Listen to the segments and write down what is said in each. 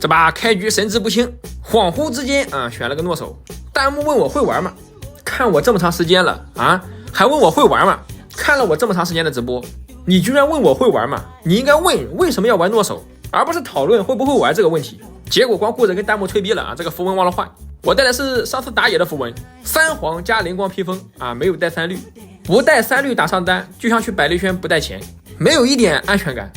这把开局神志不清，恍惚之间选了个诺手。弹幕问我会玩吗？看我这么长时间了还问我会玩吗？看了我这么长时间的直播，你居然问我会玩吗？你应该问为什么要玩诺手，而不是讨论会不会玩这个问题。结果光顾着跟弹幕吹逼了这个符文忘了换。我带的是上次打野的符文，3黄加灵光披风没有带3绿，不带3绿打上单就像去百丽轩不带钱，没有一点安全感。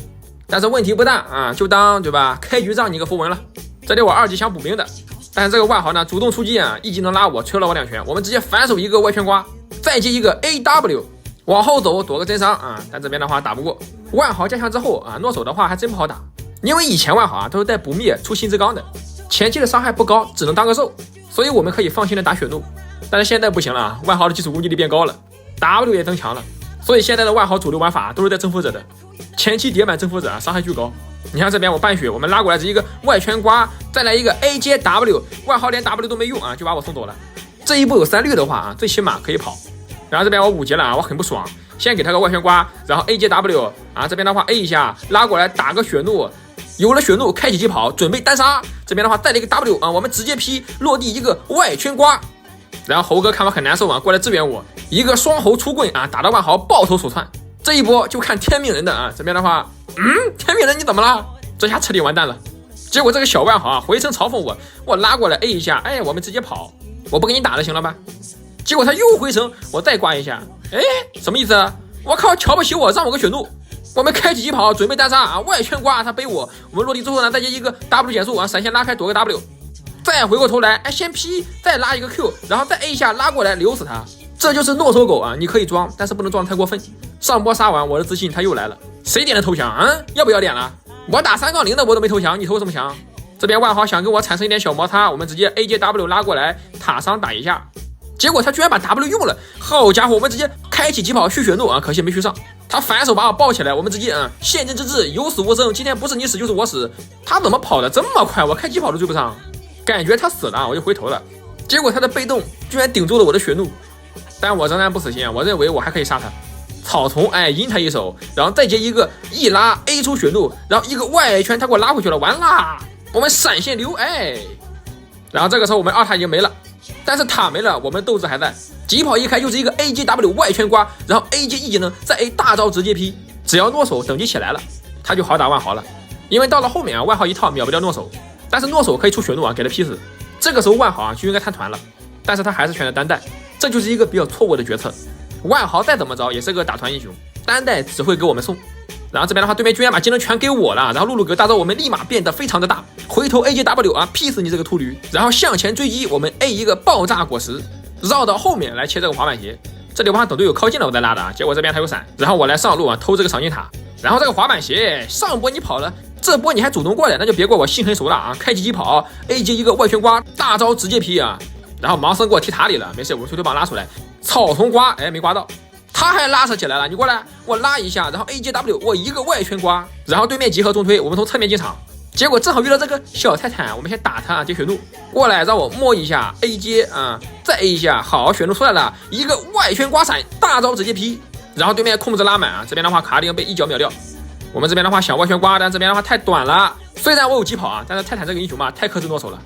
但是问题不大就当对吧？开局让你个符文了。这里我2级想补兵的，但是这个万豪呢主动出击1技能拉我，吹了我2拳，我们直接反手一个外圈刮，再接一个 AW 往后走躲个真伤但这边的话打不过。万豪加强之后诺手的话还真不好打，因为以前万豪都是带不灭出星之刚的，前期的伤害不高，只能当个兽，所以我们可以放心的打血怒。但是现在不行了万豪的基础攻击力变高了， W 也增强了，所以现在的万豪主流玩法都是带征服者的，前期叠满征服者伤害巨高。你看这边我半血，我们拉过来是一个外圈刮，再来一个 A 接 W， 万豪连 W 都没用就把我送走了。这一波有3绿的话最起码可以跑。然后这边我5级了我很不爽，先给他个外圈刮，然后 A 接 W 这边的话 A 一下拉过来打个血怒，有了血怒开启疾跑准备单杀，这边的话带了一个 W 我们直接劈落地一个外圈刮。然后猴哥看我很难受过来支援我，一个双猴出棍打到万豪爆头手窜。这一波就看天命人的这边的话天命人你怎么了？这下彻底完蛋了。结果这个小万豪回身嘲讽我拉过来 A 一下我们直接跑，我不跟你打了行了吧？结果他又回身我再刮一下，什么意思我靠，瞧不起我，让我个血怒。我们开启疾跑准备单杀外圈刮他背我们落地之后呢再接一个 W 减速闪现拉开躲个 W， 再回过头来先 P 再拉一个 Q， 然后再 A 一下拉过来留死他。这就是诺手狗你可以装，但是不能装太过分。上波杀完我的自信他又来了，谁点的投降要不要点了？我打3-0的我都没投降，你投什么降？这边万豪想跟我产生一点小摩擦，我们直接 A 接 W 拉过来塔伤打一下，结果他居然把 W 用了，好家伙，我们直接开启疾跑续血怒可惜没续上。他反手把我抱起来，我们直接现真之治有死无生，今天不是你死就是我死。他怎么跑得这么快？我开疾跑都追不上，感觉他死了我就回头了，结果他的被动居然顶住了我的血怒。但我仍然不死心我认为我还可以杀他。草丛赢他一手，然后再接一个一拉 A 出血怒，然后一个外圈他给我拉回去了，完啦，我们闪现流然后这个时候我们2塔已经没了，但是塔没了我们斗志还在，疾跑一开就是一个 A 接 W 外圈刮，然后 A 接一技能再 A 大招直接劈，只要诺手等级起来了他就好打万豪了。因为到了后面万豪一套秒不掉诺手，但是诺手可以出血怒给他劈死，这个时候万豪就应该摊团了，但是他还是选了单带，这就是一个比较错误的决策。万豪再怎么着也是个打团英雄，单带只会给我们送。然后这边的话对面居然把技能全给我了，然后露露给大招我们立马变得非常的大，回头 AJW 劈死你这个秃驴，然后向前追击，我们 A 一个爆炸果实绕到后面来切这个滑板鞋。这里我想等队友靠近了我再拉的结果这边他有闪，然后我来上路偷这个赏金塔。然后这个滑板鞋上波你跑了，这波你还主动过来，那就别怪我心狠手辣开启疾跑 A 接一个外圈刮大招直接劈然后盲僧给我踢塔里了，没事我推推棒拉出来，草丛刮没刮到，他还拉扯起来了，你过来我拉一下，然后 A 接 W 我一个外圈刮，然后对面集合中推，我们从侧面进场，结果正好遇到这个小泰坦，我们先打他接血怒过来，让我摸一下 A 接再 A 一下，好血怒出来了，一个外圈刮闪大招直接劈，然后对面控制拉满这边的话卡丁被一脚秒掉。我们这边的话小外圈刮，但这边的话太短了，虽然我有疾跑但是泰坦这个英雄太克制诺手了。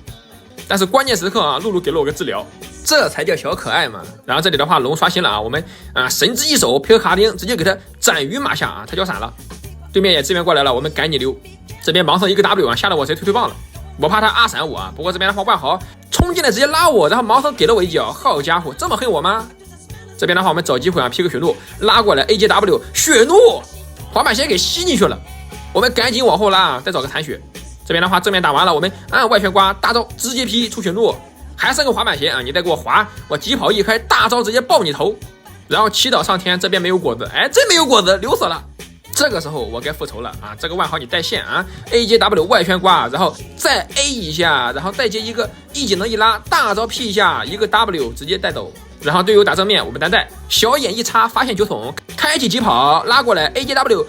但是关键时刻露露给了我个治疗，这才叫小可爱嘛。然后这里的话龙刷新了我们神之一手配合卡丁直接给他斩于马下他交闪了，对面也支援过来了，我们赶紧溜。这边盲僧一个 W 吓得我直接推推棒了，我怕他阿闪我不过这边的话万豪冲进来直接拉我，然后盲僧给了我一脚，好家伙这么恨我吗？这边的话我们找机会劈个血怒拉过来 AJW 血怒滑板鞋给吸进去了，我们赶紧往后拉再找个残血。这边的话正面打完了，我们外圈刮大招直接劈出血怒，还剩个滑板鞋你再给我滑，我疾跑一开大招直接爆你头，然后祈祷上天这边没有果子真没有果子流死了。这个时候我该复仇了这个万豪你带线AJW 外圈刮，然后再 A 一下，然后再接一个一技能一拉大招 P 一下一个 W 直接带走，然后队友打正面我们单带小眼一插发现酒桶开启疾跑拉过来 AJW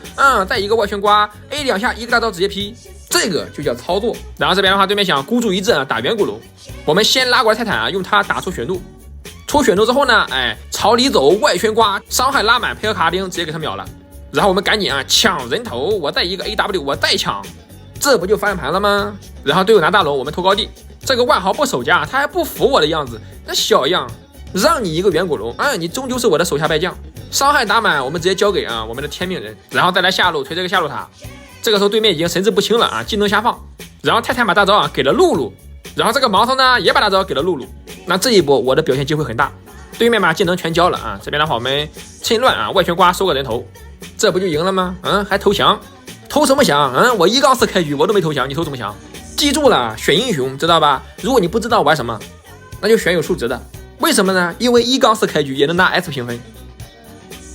再一个外圈刮 A 2下一个大招直接劈，这个就叫操作。然后这边的话对面想孤注一掷打远古龙，我们先拉过来泰坦用它打出血怒，出血怒之后呢朝里走外圈刮伤害拉满配合卡丁直接给他秒了，然后我们赶紧抢人头，我再一个 AW 我再抢，这不就翻盘了吗？然后队友拿大龙，我们拖高地，这个万豪不守家，他还不服我的样子，那小样，让你一个远古龙，你终究是我的手下败将。伤害打满，我们直接交给我们的天命人，然后再来下路推这个下路塔。这个时候对面已经神志不清了技能下放，然后泰坦把大招给了露露，然后这个毛头呢也把大招给了露露。那这一波我的表现机会很大，对面把技能全交了这边的话我们趁乱外旋刮收个人头，这不就赢了吗？还投降？投什么降？我1-4开局我都没投降，你投什么降？记住了，选英雄知道吧？如果你不知道玩什么，那就选有数值的。为什么呢？因为1-4开局也能拿 S 评分。